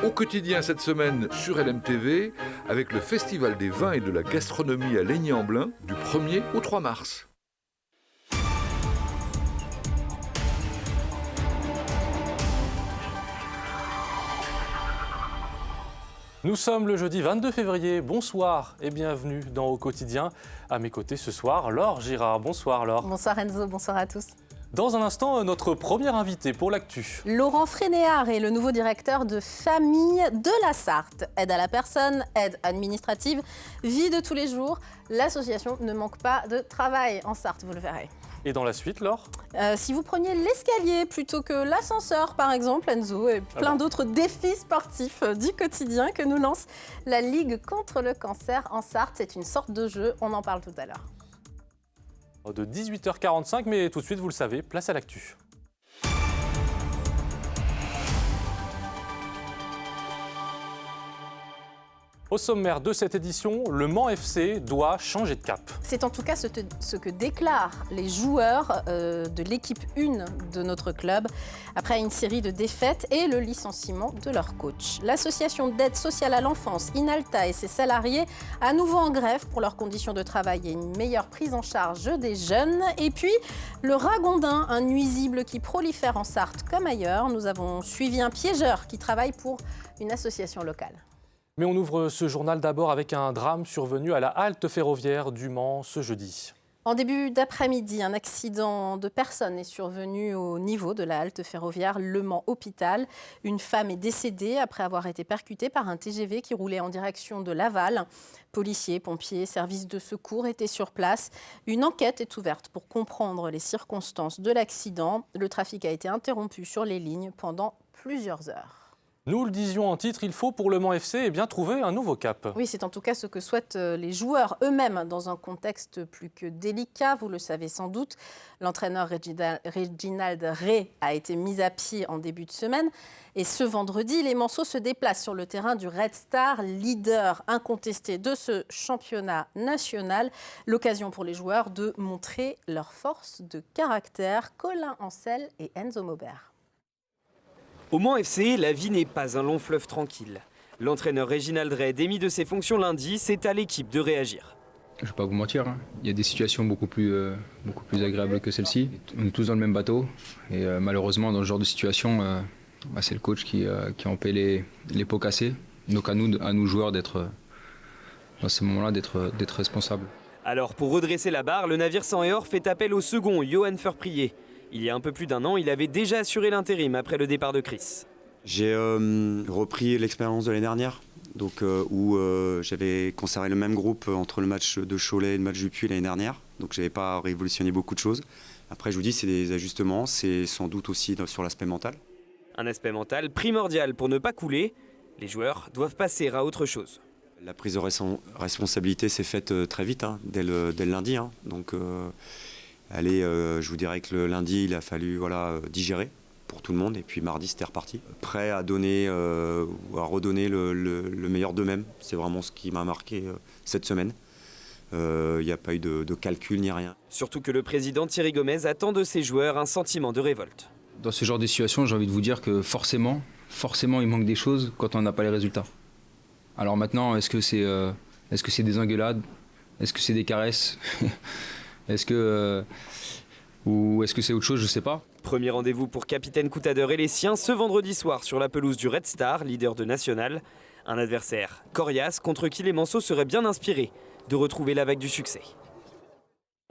Au quotidien cette semaine sur LMTV, avec le Festival des vins et de la gastronomie à Laigny-en-Blain du 1er au 3 mars. Nous sommes le jeudi 22 février, bonsoir et bienvenue dans Au Quotidien. À mes côtés ce soir, Laure Girard. Bonsoir Laure. Bonsoir Enzo, bonsoir à tous. Dans un instant, notre premier invité pour l'actu. Laurent Frénéard est le nouveau directeur de famille de la Sarthe. Aide à la personne, aide administrative, vie de tous les jours. L'association ne manque pas de travail en Sarthe, vous le verrez. Et dans la suite, Laure ? Si vous preniez l'escalier plutôt que l'ascenseur, par exemple, Enzo, et plein d'autres défis sportifs du quotidien que nous lance la Ligue contre le cancer en Sarthe. C'est une sorte de jeu, on en parle tout à l'heure. De 18h45, mais tout de suite, vous le savez, place à l'actu. Au sommaire de cette édition, le Mans FC doit changer de cap. C'est en tout cas ce que déclarent les joueurs de l'équipe 1 de notre club après une série de défaites et le licenciement de leur coach. L'association d'aide sociale à l'enfance, Inalta, et ses salariés à nouveau en grève pour leurs conditions de travail et une meilleure prise en charge des jeunes. Et puis le ragondin, un nuisible qui prolifère en Sarthe comme ailleurs. Nous avons suivi un piégeur qui travaille pour une association locale. Mais on ouvre ce journal d'abord avec un drame survenu à la halte ferroviaire du Mans ce jeudi. En début d'après-midi, un accident de personne est survenu au niveau de la halte ferroviaire Le Mans Hôpital. Une femme est décédée après avoir été percutée par un TGV qui roulait en direction de Laval. Policiers, pompiers, services de secours étaient sur place. Une enquête est ouverte pour comprendre les circonstances de l'accident. Le trafic a été interrompu sur les lignes pendant plusieurs heures. Nous le disions en titre, il faut pour le Mans FC trouver un nouveau cap. Oui, c'est en tout cas ce que souhaitent les joueurs eux-mêmes dans un contexte plus que délicat, vous le savez sans doute. L'entraîneur Reginald Ray a été mis à pied en début de semaine. Et ce vendredi, les Manceaux se déplacent sur le terrain du Red Star, leader incontesté de ce championnat national. L'occasion pour les joueurs de montrer leur force de caractère. Colin Ancel et Enzo Maubert. Au Mans FC, la vie n'est pas un long fleuve tranquille. L'entraîneur Reginald Ray, démis de ses fonctions lundi, c'est à l'équipe de réagir. Je ne vais pas vous mentir, il y a des situations beaucoup plus agréables que celle-ci. On est tous dans le même bateau et malheureusement dans ce genre de situation, c'est le coach qui en paie les pots cassés. Donc à nous joueurs d'être, dans ces moments-là, d'être responsables. Alors pour redresser la barre, le navire sang et or fait appel au second, Johan Furprier. Il y a un peu plus d'un an, il avait déjà assuré l'intérim après le départ de Chris. J'ai repris l'expérience de l'année dernière, où j'avais conservé le même groupe entre le match de Cholet et le match du Puy l'année dernière. Donc je n'avais pas révolutionné beaucoup de choses. Après je vous dis, c'est des ajustements, c'est sans doute aussi sur l'aspect mental. Un aspect mental primordial pour ne pas couler. Les joueurs doivent passer à autre chose. La prise de responsabilité s'est faite très vite, dès le lundi. Donc je vous dirais que le lundi, il a fallu digérer pour tout le monde. Et puis mardi, c'était reparti. Prêt à donner ou à redonner le meilleur d'eux-mêmes. C'est vraiment ce qui m'a marqué cette semaine. Il n'y a pas eu de calcul ni rien. Surtout que le président Thierry Gomez attend de ses joueurs un sentiment de révolte. Dans ce genre de situation, j'ai envie de vous dire que forcément, il manque des choses quand on n'a pas les résultats. Alors maintenant, est-ce que c'est des engueulades? Est-ce que c'est des caresses? Ou est-ce que c'est autre chose? Je ne sais pas. Premier rendez-vous pour Capitaine Coutadeur et les siens ce vendredi soir sur la pelouse du Red Star, leader de National. Un adversaire coriace contre qui les Manceaux seraient bien inspirés de retrouver la vague du succès.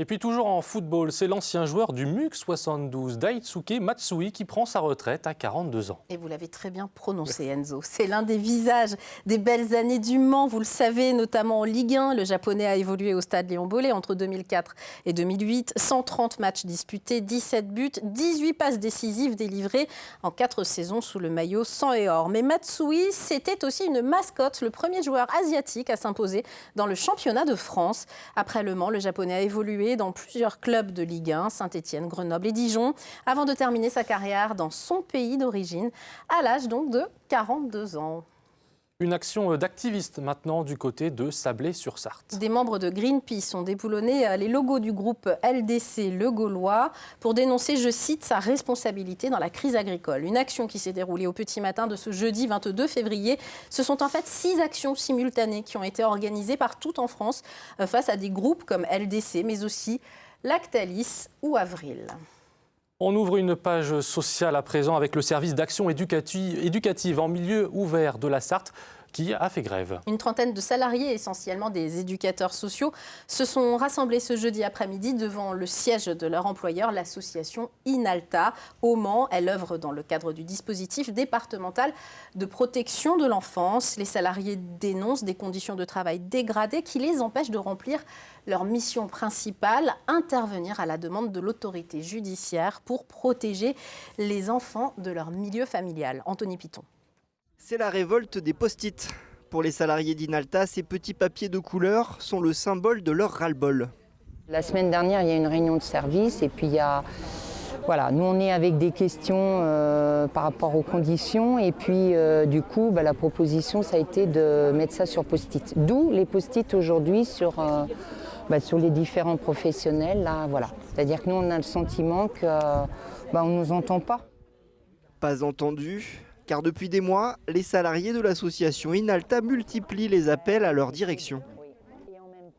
Et puis toujours en football, c'est l'ancien joueur du MUC 72, Daisuke Matsui, qui prend sa retraite à 42 ans. Et vous l'avez très bien prononcé, Enzo. C'est l'un des visages des belles années du Mans, vous le savez, notamment en Ligue 1. Le Japonais a évolué au stade Léon Bollé entre 2004 et 2008. 130 matchs disputés, 17 buts, 18 passes décisives délivrées en 4 saisons sous le maillot sang et or. Mais Matsui, c'était aussi une mascotte, le premier joueur asiatique à s'imposer dans le championnat de France. Après Le Mans, le Japonais a évolué dans plusieurs clubs de Ligue 1, Saint-Étienne, Grenoble et Dijon, avant de terminer sa carrière dans son pays d'origine, à l'âge donc de 42 ans. Une action d'activistes maintenant du côté de Sablé-sur-Sarthe. Des membres de Greenpeace ont déboulonné les logos du groupe LDC Le Gaulois pour dénoncer, je cite, sa responsabilité dans la crise agricole. Une action qui s'est déroulée au petit matin de ce jeudi 22 février. Ce sont en fait 6 actions simultanées qui ont été organisées partout en France face à des groupes comme LDC, mais aussi Lactalis ou Avril. On ouvre une page sociale à présent avec le service d'action éducative en milieu ouvert de la Sarthe qui a fait grève. Une trentaine de salariés, essentiellement des éducateurs sociaux, se sont rassemblés ce jeudi après-midi devant le siège de leur employeur, l'association Inalta. Au Mans, elle œuvre dans le cadre du dispositif départemental de protection de l'enfance. Les salariés dénoncent des conditions de travail dégradées qui les empêchent de remplir leur mission principale, intervenir à la demande de l'autorité judiciaire pour protéger les enfants de leur milieu familial. Anthony Piton. C'est la révolte des post-it. Pour les salariés d'Inalta, ces petits papiers de couleur sont le symbole de leur ras-le-bol. La semaine dernière, il y a une réunion de service et puis il y a... Voilà, nous on est avec des questions par rapport aux conditions et puis du coup la proposition ça a été de mettre ça sur post-it. D'où les post-it aujourd'hui sur les différents professionnels. Là, voilà. C'est-à-dire que nous on a le sentiment qu'on ne nous entend pas. Pas entendu, car depuis des mois, les salariés de l'association Inalta multiplient les appels à leur direction.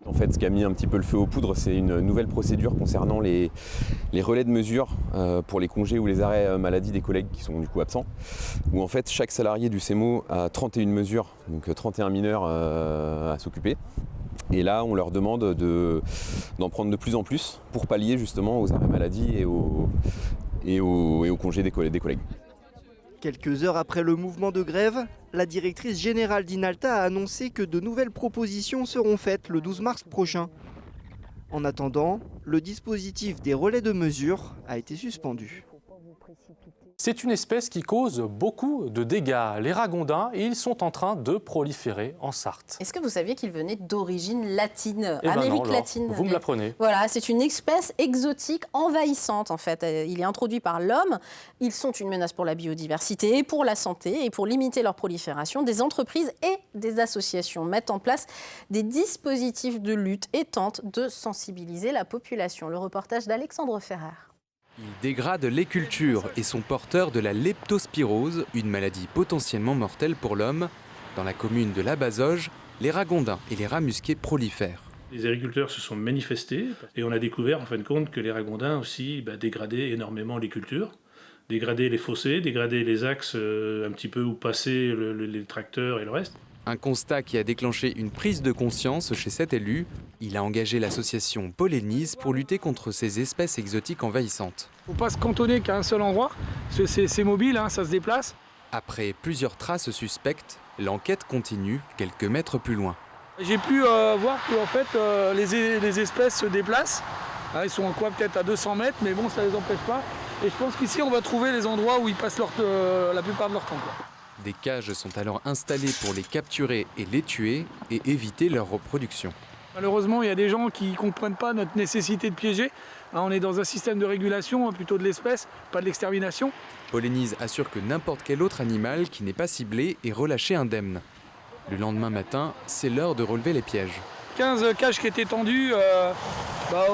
En fait, ce qui a mis un petit peu le feu aux poudres, c'est une nouvelle procédure concernant les relais de mesure pour les congés ou les arrêts maladie des collègues qui sont du coup absents. Où en fait, chaque salarié du CEMO a 31 mesures, donc 31 mineurs à s'occuper. Et là, on leur demande d'en prendre de plus en plus pour pallier justement aux arrêts maladie et aux congés des collègues. Quelques heures après le mouvement de grève, la directrice générale d'Inalta a annoncé que de nouvelles propositions seront faites le 12 mars prochain. En attendant, le dispositif des relais de mesure a été suspendu. C'est une espèce qui cause beaucoup de dégâts, les ragondins, et ils sont en train de proliférer en Sarthe. Est-ce que vous saviez qu'ils venaient d'origine latine, Eh ben Amérique non, latine? Vous me l'apprenez. Voilà, c'est une espèce exotique envahissante en fait. Il est introduit par l'homme. Ils sont une menace pour la biodiversité, pour la santé et pour limiter leur prolifération. Des entreprises et des associations mettent en place des dispositifs de lutte et tentent de sensibiliser la population. Le reportage d'Alexandre Ferrer. Ils dégradent les cultures et sont porteurs de la leptospirose, une maladie potentiellement mortelle pour l'homme. Dans la commune de la Bazoge, les ragondins et les rats musqués prolifèrent. Les agriculteurs se sont manifestés et on a découvert en fin de compte que les ragondins aussi dégradaient énormément les cultures, dégradaient les fossés, dégradaient les axes un petit peu où passaient les tracteurs et le reste. Un constat qui a déclenché une prise de conscience chez cet élu. Il a engagé l'association Polénise pour lutter contre ces espèces exotiques envahissantes. Il ne faut pas se cantonner qu'à un seul endroit, parce que c'est mobile, ça se déplace. Après plusieurs traces suspectes, l'enquête continue quelques mètres plus loin. J'ai pu voir que en fait, les espèces se déplacent. Ils sont peut-être à 200 mètres, mais bon, ça ne les empêche pas. Et je pense qu'ici, on va trouver les endroits où ils passent la plupart de leur temps. Des cages sont alors installées pour les capturer et les tuer et éviter leur reproduction. Malheureusement, il y a des gens qui ne comprennent pas notre nécessité de piéger. On est dans un système de régulation plutôt de l'espèce, pas de l'extermination. Polénise assure que n'importe quel autre animal qui n'est pas ciblé est relâché indemne. Le lendemain matin, c'est l'heure de relever les pièges. 15 cages qui étaient tendues,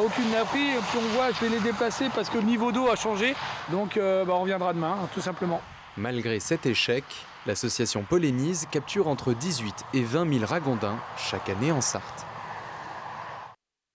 aucune n'a pris. Et puis on voit, je vais les déplacer parce que le niveau d'eau a changé. Donc on reviendra demain, tout simplement. Malgré cet échec, l'association Polénise capture entre 18 et 20 000 ragondins chaque année en Sarthe.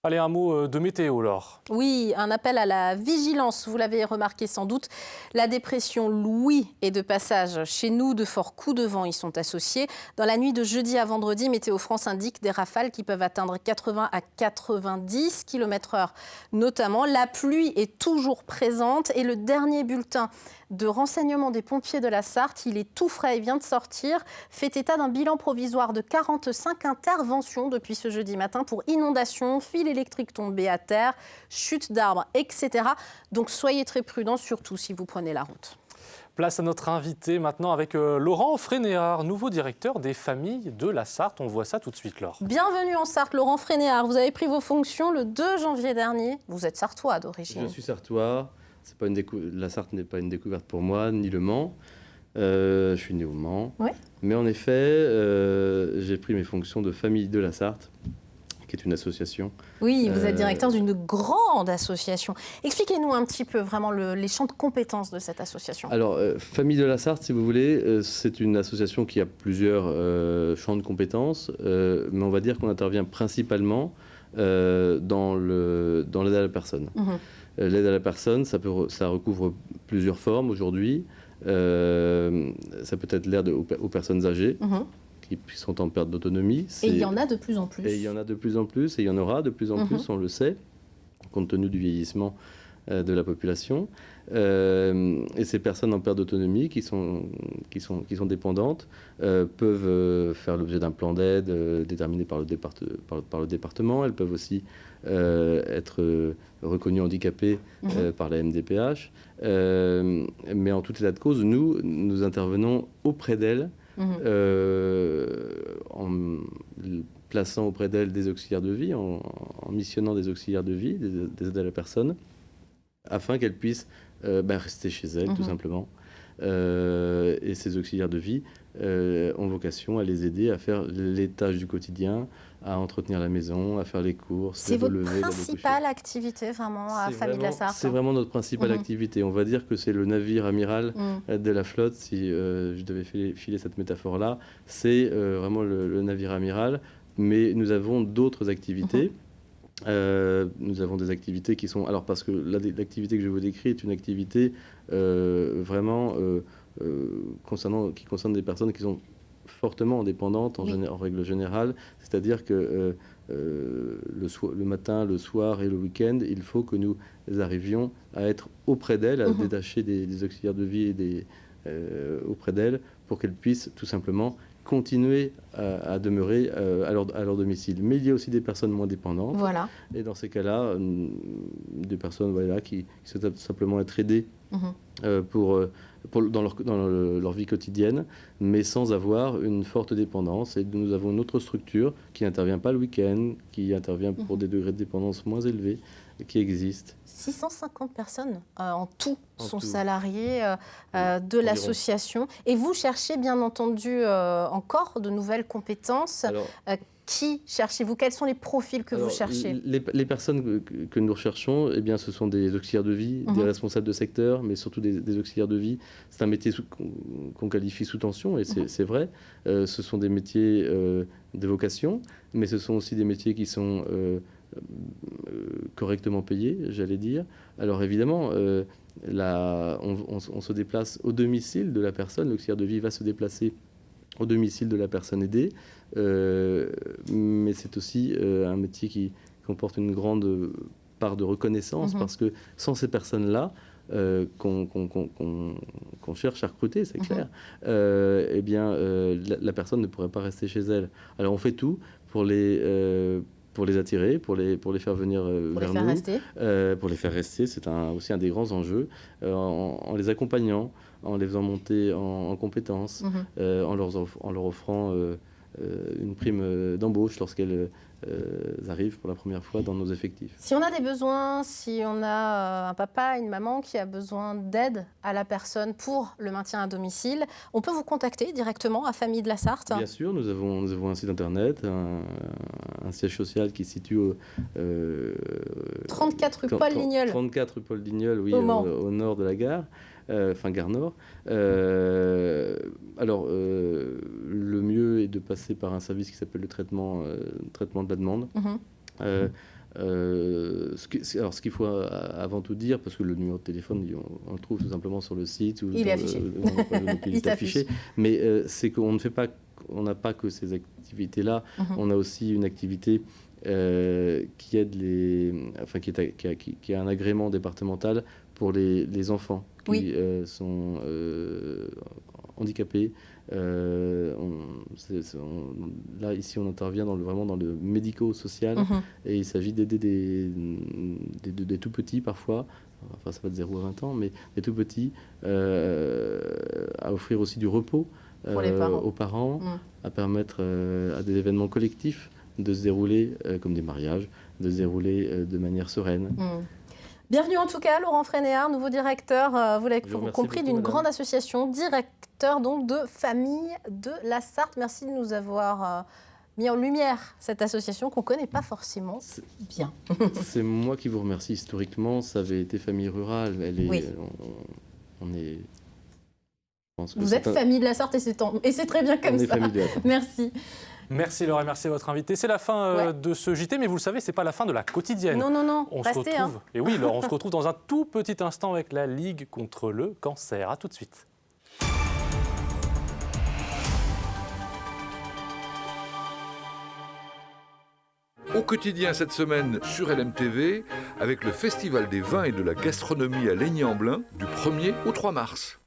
Allez, un mot de météo, Laure. Oui, un appel à la vigilance. Vous l'avez remarqué sans doute, la dépression Louis est de passage chez nous. De forts coups de vent y sont associés. Dans la nuit de jeudi à vendredi, Météo France indique des rafales qui peuvent atteindre 80 à 90 km/h. Notamment, la pluie est toujours présente et le dernier bulletin de renseignement des pompiers de la Sarthe, il est tout frais, il vient de sortir, fait état d'un bilan provisoire de 45 interventions depuis ce jeudi matin pour inondations, fils électriques tombés à terre, chutes d'arbres, etc. Donc soyez très prudents, surtout si vous prenez la route. Place à notre invité maintenant avec Laurent Frénéard, nouveau directeur des familles de la Sarthe. On voit ça tout de suite, Laure. Bienvenue en Sarthe, Laurent Frénéard. Vous avez pris vos fonctions le 2 janvier dernier. Vous êtes sartois d'origine. Je suis sartois. La Sarthe n'est pas une découverte pour moi, ni le Mans. Je suis né au Mans. Ouais. Mais en effet, j'ai pris mes fonctions de Famille de la Sarthe, qui est une association. Oui, vous êtes directeur d'une grande association. Expliquez-nous un petit peu vraiment les champs de compétences de cette association. Alors, Famille de la Sarthe, si vous voulez, c'est une association qui a plusieurs champs de compétences, mais on va dire qu'on intervient principalement dans l'aide à la personne. L'aide à la personne, ça recouvre plusieurs formes aujourd'hui. Ça peut être l'aide aux personnes âgées qui sont en perte d'autonomie. Et il y en a de plus en plus. Et il y en a de plus en plus, et il y en aura de plus en plus, on le sait, compte tenu du vieillissement de la population. Et ces personnes en perte d'autonomie qui sont dépendantes peuvent faire l'objet d'un plan d'aide déterminé par le département. Elles peuvent aussi être reconnues handicapées par la MDPH. Mais en tout état de cause, nous intervenons auprès d'elles en plaçant auprès d'elles des auxiliaires de vie, en missionnant des auxiliaires de vie, des aides à la personne, afin qu'elles puissent rester chez elles, tout simplement. Et ces auxiliaires de vie ont vocation à les aider à faire les tâches du quotidien, à entretenir la maison, à faire les courses. C'est votre principale activité vraiment à Famille de la Sarthe? C'est vraiment notre principale activité. On va dire que c'est le navire amiral de la flotte, si je devais filer cette métaphore-là. C'est vraiment le navire amiral, mais nous avons d'autres activités. Nous avons des activités qui sont... Alors parce que l'activité que je vous décris est une activité vraiment qui concerne des personnes qui sont fortement dépendantes en règle générale. C'est-à-dire que le matin, le soir et le week-end, il faut que nous arrivions à être auprès d'elles, à détacher des auxiliaires de vie auprès d'elles pour qu'elles puissent tout simplement continuer à demeurer à leur domicile. Mais il y a aussi des personnes moins dépendantes. Voilà. Et dans ces cas-là, des personnes qui souhaitent simplement être aidées dans leur vie quotidienne, mais sans avoir une forte dépendance. Et nous avons une autre structure qui n'intervient pas le week-end, qui intervient pour des degrés de dépendance moins élevés, qui existent. 650 personnes en tout sont salariées de l'association. Et vous cherchez bien entendu encore de nouvelles compétences. Alors, qui cherchez-vous? Quels sont les profils que vous cherchez? Les personnes que nous recherchons, eh bien, ce sont des auxiliaires de vie, des responsables de secteur, mais surtout des auxiliaires de vie. C'est un métier qu'on qualifie sous tension, et c'est vrai. Ce sont des métiers de vocation, mais ce sont aussi des métiers qui sont correctement payés, j'allais dire. Alors évidemment, on se déplace au domicile de la personne. L'auxiliaire de vie va se déplacer au domicile de la personne aidée, mais c'est aussi un métier qui comporte une grande part de reconnaissance, parce que sans ces personnes-là, qu'on cherche à recruter, c'est clair, eh bien, la personne ne pourrait pas rester chez elle. Alors on fait tout pour les attirer, pour les faire venir vers nous. Pour les faire rester, c'est aussi un des grands enjeux, en les accompagnant, en les faisant monter en compétences, en leur offrant une prime d'embauche lorsqu'elles arrivent pour la première fois dans nos effectifs. Si on a des besoins, si on a un papa, une maman qui a besoin d'aide à la personne pour le maintien à domicile, on peut vous contacter directement à Famille de la Sarthe? Bien sûr, nous avons un site internet, un siège social qui se situe 34 rue Paul Lignol. 34 rue Paul Lignol, oui, au nord de la gare. Gare Nord. Alors, le mieux est de passer par un service qui s'appelle le traitement de la demande. Ce qu'il faut avant tout dire, parce que le numéro de téléphone, on le trouve tout simplement sur le site. Il est affiché. Il est affiché. Mais c'est qu'on n'a pas que ces activités-là. On a aussi une activité qui aide qui a un agrément départemental pour les enfants qui sont handicapés. Là, ici, on intervient vraiment dans le médico-social, et il s'agit d'aider des tout petits parfois, enfin ça va de 0 à 20 ans, mais des tout petits, à offrir aussi du repos aux parents, à permettre à des événements collectifs de se dérouler comme des mariages, de se dérouler de manière sereine. Bienvenue en tout cas, Laurent Frénéard, nouveau directeur, vous l'avez compris, d'une grande association, directeur donc de Famille de la Sarthe. Merci de nous avoir mis en lumière cette association qu'on ne connaît pas forcément bien. C'est moi qui vous remercie. Historiquement, ça avait été Famille Rurale. Oui. On est... Vous êtes Famille de la Sarthe et c'est très bien comme ça. Merci. Merci Laura, merci à votre invité. C'est la fin de ce JT, mais vous le savez, ce n'est pas la fin de la quotidienne. Non, on restez, se retrouve. Et oui, alors on se retrouve dans un tout petit instant avec la Ligue contre le cancer. À tout de suite. Au quotidien cette semaine sur LMTV, avec le Festival des vins et de la gastronomie à Laigny-en-Blain du 1er au 3 mars.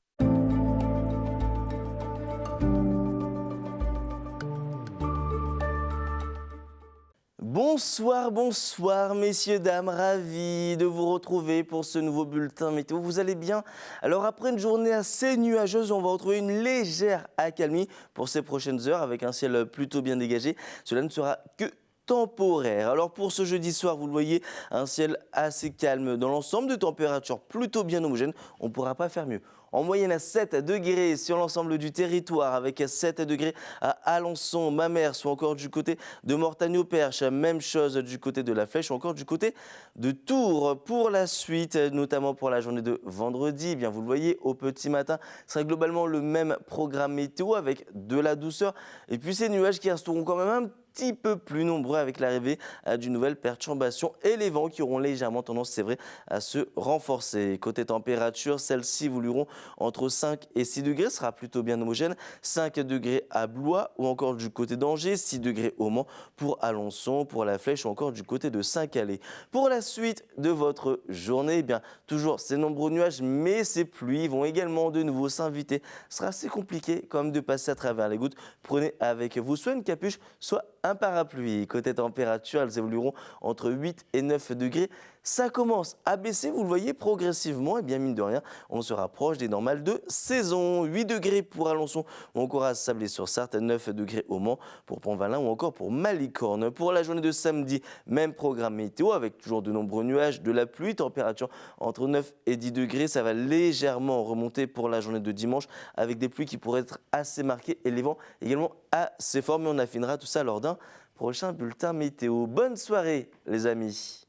Bonsoir messieurs, dames, ravi de vous retrouver pour ce nouveau bulletin météo. Vous allez bien? Alors après une journée assez nuageuse, on va retrouver une légère accalmie pour ces prochaines heures avec un ciel plutôt bien dégagé. Cela ne sera que temporaire. Alors pour ce jeudi soir, vous le voyez, un ciel assez calme dans l'ensemble, de températures plutôt bien homogènes. On ne pourra pas faire mieux. En moyenne à 7 degrés sur l'ensemble du territoire, avec 7 degrés à Alençon, Mamers, ou encore du côté de Mortagne-au-Perche. Même chose du côté de la Flèche, ou encore du côté de Tours. Pour la suite, notamment pour la journée de vendredi, eh bien vous le voyez, au petit matin, ce sera globalement le même programme météo avec de la douceur. Et puis ces nuages qui resteront quand même un petit peu plus nombreux avec l'arrivée d'une nouvelle perturbation et les vents qui auront légèrement tendance, c'est vrai, à se renforcer. Côté température, celles-ci évolueront entre 5 et 6 degrés, ce sera plutôt bien homogène. 5 degrés à Blois ou encore du côté d'Angers, 6 degrés au Mans pour Alençon, pour la Flèche ou encore du côté de Saint-Calais. Pour la suite de votre journée, eh bien toujours ces nombreux nuages, mais ces pluies vont également de nouveau s'inviter. Ce sera assez compliqué quand même de passer à travers les gouttes. Prenez avec vous soit une capuche, soit un parapluie. Côté température, elles évolueront entre 8 et 9 degrés. Ça commence à baisser, vous le voyez, progressivement. Et bien, mine de rien, on se rapproche des normales de saison. 8 degrés pour Alençon ou encore à Sablé-sur-Sarthe, 9 degrés au Mans pour Pont-Valin ou encore pour Malicorne. Pour la journée de samedi, même programme météo avec toujours de nombreux nuages, de la pluie, température entre 9 et 10 degrés. Ça va légèrement remonter pour la journée de dimanche avec des pluies qui pourraient être assez marquées et les vents également assez forts. Mais on affinera tout ça lors d'un prochain bulletin météo. Bonne soirée les amis.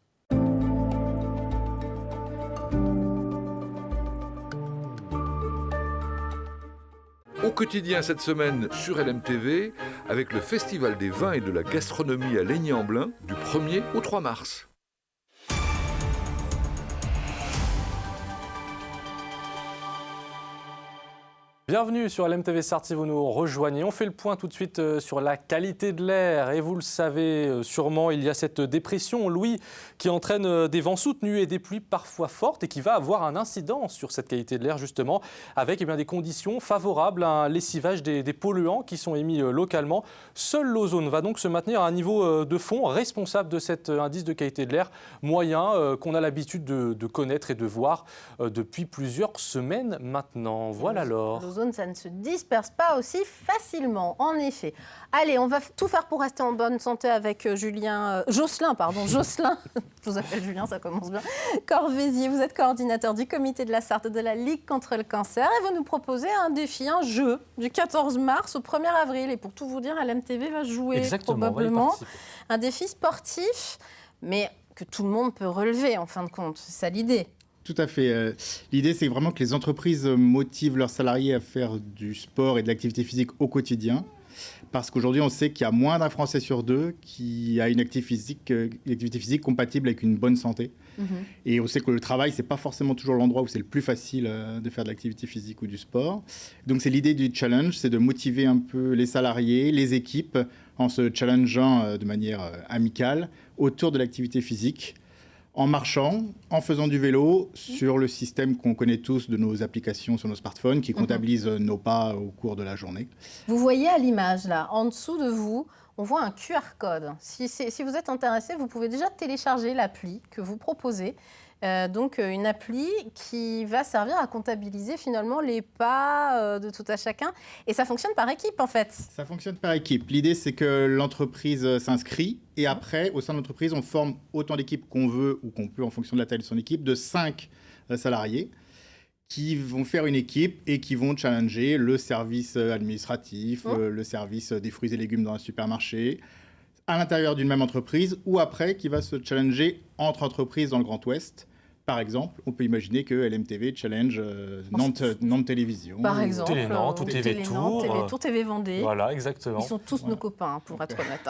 Au quotidien cette semaine sur LMTV, avec le Festival des vins et de la gastronomie à Laigny-en-Blain du 1er au 3 mars. Bienvenue sur LMTV Sarthe, si vous nous rejoignez. On fait le point tout de suite sur la qualité de l'air. Et vous le savez sûrement, il y a cette dépression, Louis, qui entraîne des vents soutenus et des pluies parfois fortes et qui va avoir un incident sur cette qualité de l'air, justement, avec des conditions favorables à un lessivage des polluants qui sont émis localement. Seul l'ozone va donc se maintenir à un niveau de fond responsable de cet indice de qualité de l'air moyen qu'on a l'habitude de connaître et de voir depuis plusieurs semaines maintenant. Voilà alors. L'ozone, ça ne se disperse pas aussi facilement, en effet. Allez, on va tout faire pour rester en bonne santé avec Jocelyn, je vous appelle Julien, ça commence bien, Corvézier, vous êtes coordinateur du comité de la Sarthe de la Ligue contre le cancer et vous nous proposez un défi, un jeu du 14 mars au 1er avril. Et pour tout vous dire, LMTV va jouer probablement un défi sportif, mais que tout le monde peut relever en fin de compte, c'est ça l'idée. Tout à fait. L'idée, c'est vraiment que les entreprises motivent leurs salariés à faire du sport et de l'activité physique au quotidien. Parce qu'aujourd'hui, on sait qu'il y a moins d'un Français sur deux qui a une activité physique compatible avec une bonne santé. Et on sait que le travail, ce n'est pas forcément toujours l'endroit où c'est le plus facile de faire de l'activité physique ou du sport. Donc, c'est l'idée du challenge, c'est de motiver un peu les salariés, les équipes, en se challengeant de manière amicale autour de l'activité physique. En marchant, en faisant du vélo, sur le système qu'on connaît tous de nos applications sur nos smartphones qui comptabilisent nos pas au cours de la journée. Vous voyez à l'image, là, en dessous de vous, on voit un QR code. Si vous êtes intéressé, vous pouvez déjà télécharger l'appli que vous proposez. Donc une appli qui va servir à comptabiliser finalement les pas de tout à chacun. Et ça fonctionne par équipe en fait. Ça fonctionne par équipe. L'idée, c'est que l'entreprise s'inscrit et après, au sein de l'entreprise, on forme autant d'équipes qu'on veut ou qu'on peut en fonction de la taille de son équipe, de 5 salariés qui vont faire une équipe et qui vont challenger le service administratif, le service des fruits et légumes dans un supermarché, à l'intérieur d'une même entreprise ou après qui va se challenger entre entreprises dans le Grand Ouest. Par exemple, on peut imaginer que LMTV challenge Nantes Télévision. Par exemple, Télénantes ou TV Tour. TV Vendée. Voilà, exactement. Ils sont tous nos copains, pour être honnête.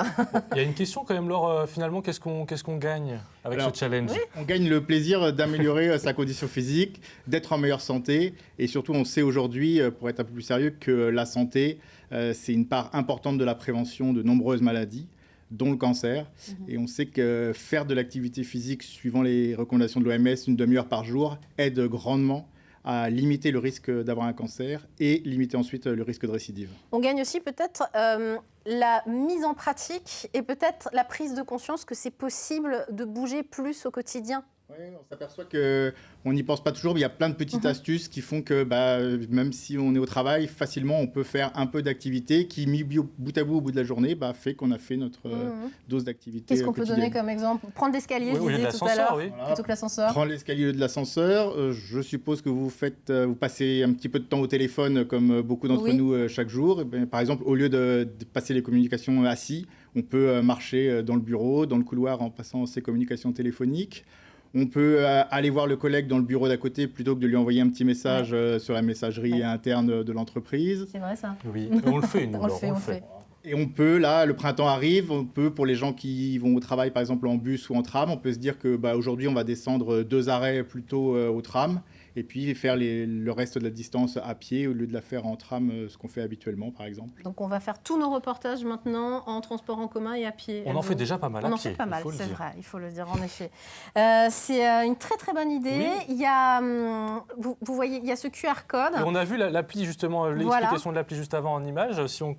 Il y a une question quand même, Laure. Finalement, qu'est-ce qu'on gagne avec ce challenge? On gagne le plaisir d'améliorer sa condition physique, d'être en meilleure santé. Et surtout, on sait aujourd'hui, pour être un peu plus sérieux, que la santé, c'est une part importante de la prévention de nombreuses maladies, dont le cancer. Et on sait que faire de l'activité physique, suivant les recommandations de l'OMS, une demi-heure par jour, aide grandement à limiter le risque d'avoir un cancer et limiter ensuite le risque de récidive. On gagne aussi peut-être la mise en pratique et peut-être la prise de conscience que c'est possible de bouger plus au quotidien. Oui, on s'aperçoit qu'on n'y pense pas toujours, mais il y a plein de petites astuces qui font que même si on est au travail, facilement on peut faire un peu d'activité qui, mis bout à bout au bout de la journée, fait qu'on a fait notre dose d'activité. Qu'est-ce qu'on peut donner comme exemple? Prendre l'escalier, je disais tout à l'heure, plutôt que l'ascenseur. Prendre l'escalier de l'ascenseur, je suppose que vous passez un petit peu de temps au téléphone comme beaucoup d'entre nous chaque jour. Et par exemple, au lieu de passer les communications assis, on peut marcher dans le bureau, dans le couloir en passant ses communications téléphoniques. On peut aller voir le collègue dans le bureau d'à côté plutôt que de lui envoyer un petit message sur la messagerie interne de l'entreprise. C'est vrai ça. Oui, on le fait, nous. on le fait. Et on peut, là, le printemps arrive, on peut, pour les gens qui vont au travail, par exemple en bus ou en tram, on peut se dire que aujourd'hui, on va descendre 2 arrêts plutôt au tram et puis faire le reste de la distance à pied au lieu de la faire en tram, ce qu'on fait habituellement, par exemple. Donc on va faire tous nos reportages maintenant en transport en commun et à pied. On en fait déjà pas mal à pied. On en fait pas mal, c'est vrai, il faut le dire, en effet. C'est une très très bonne idée. Oui. Il y a, vous voyez, il y a ce QR code. Et on a vu l'appli justement, l'explication de l'appli juste avant en image. Si on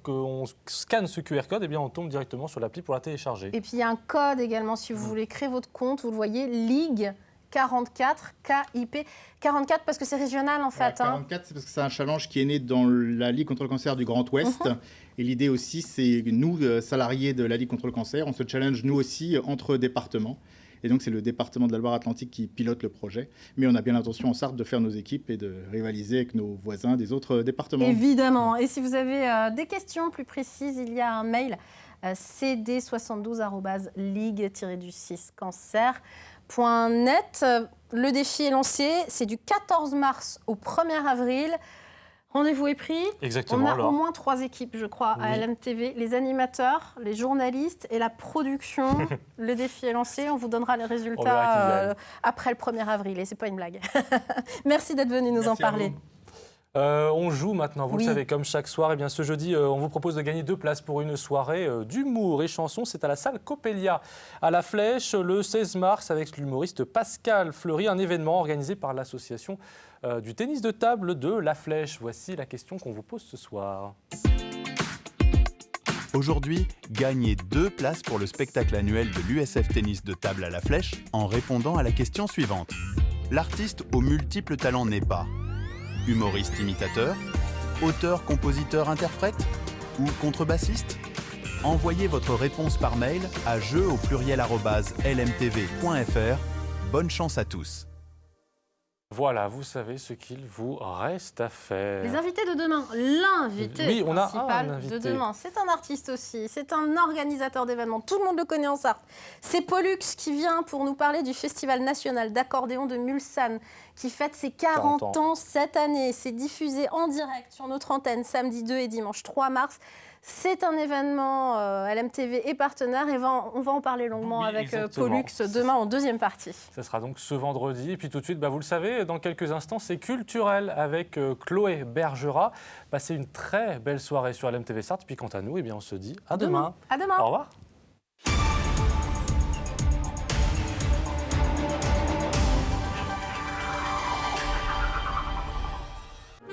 scanne ce QR code, eh bien on tombe directement sur l'appli pour la télécharger. Et puis il y a un code également si vous voulez créer votre compte. Vous le voyez, Ligue 44 KIP 44 parce que c'est régional en fait. 44, c'est parce que c'est un challenge qui est né dans la Ligue contre le cancer du Grand Ouest. Et l'idée aussi, c'est nous, salariés de la Ligue contre le cancer, on se challenge nous aussi entre départements. Et donc c'est le département de la Loire-Atlantique qui pilote le projet. Mais on a bien l'intention en Sarthe de faire nos équipes et de rivaliser avec nos voisins des autres départements. Évidemment. Et si vous avez des questions plus précises, il y a un mail cd72@ligue-du6cancer.net. Le défi est lancé, c'est du 14 mars au 1er avril. Rendez-vous est pris. Exactement. On a au moins 3 équipes, je crois, à LMTV. Les animateurs, les journalistes et la production. Le défi est lancé. On vous donnera les résultats après le 1er avril. Et ce n'est pas une blague. Merci d'être venu nous en parler. On joue maintenant, vous le savez, comme chaque soir. Eh bien, ce jeudi, on vous propose de gagner 2 places pour une soirée d'humour et chansons. C'est à la salle Coppelia, à La Flèche, le 16 mars, avec l'humoriste Pascal Fleury, un événement organisé par l'association du tennis de table de La Flèche. Voici la question qu'on vous pose ce soir. Aujourd'hui, gagnez 2 places pour le spectacle annuel de l'USF Tennis de table à La Flèche en répondant à la question suivante. L'artiste aux multiples talents n'est pas humoriste imitateur, auteur, compositeur, interprète ou contrebassiste? Envoyez votre réponse par mail à jeu@lmtv.fr. Bonne chance à tous. Voilà, vous savez ce qu'il vous reste à faire. Les invités de demain, l'invité principal de demain, c'est un artiste aussi, c'est un organisateur d'événements, tout le monde le connaît en Sarthe. C'est Pollux qui vient pour nous parler du Festival national d'accordéon de Mulsanne, qui fête ses 40 ans cette année. C'est diffusé en direct sur notre antenne samedi 2 et dimanche 3 mars. C'est un événement LMTV et partenaire et on va en parler longuement avec Pollux demain en deuxième partie. Ça sera donc ce vendredi. Et puis tout de suite, vous le savez, dans quelques instants, c'est culturel avec Chloé Bergerat. Passez une très belle soirée sur LMTV Sarthe. Puis quant à nous, on se dit à demain. À demain. Au revoir.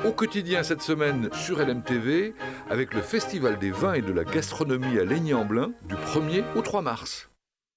Au quotidien cette semaine sur LMTV, avec le Festival des vins et de la gastronomie à Laigny-en-Blain du 1er au 3 mars.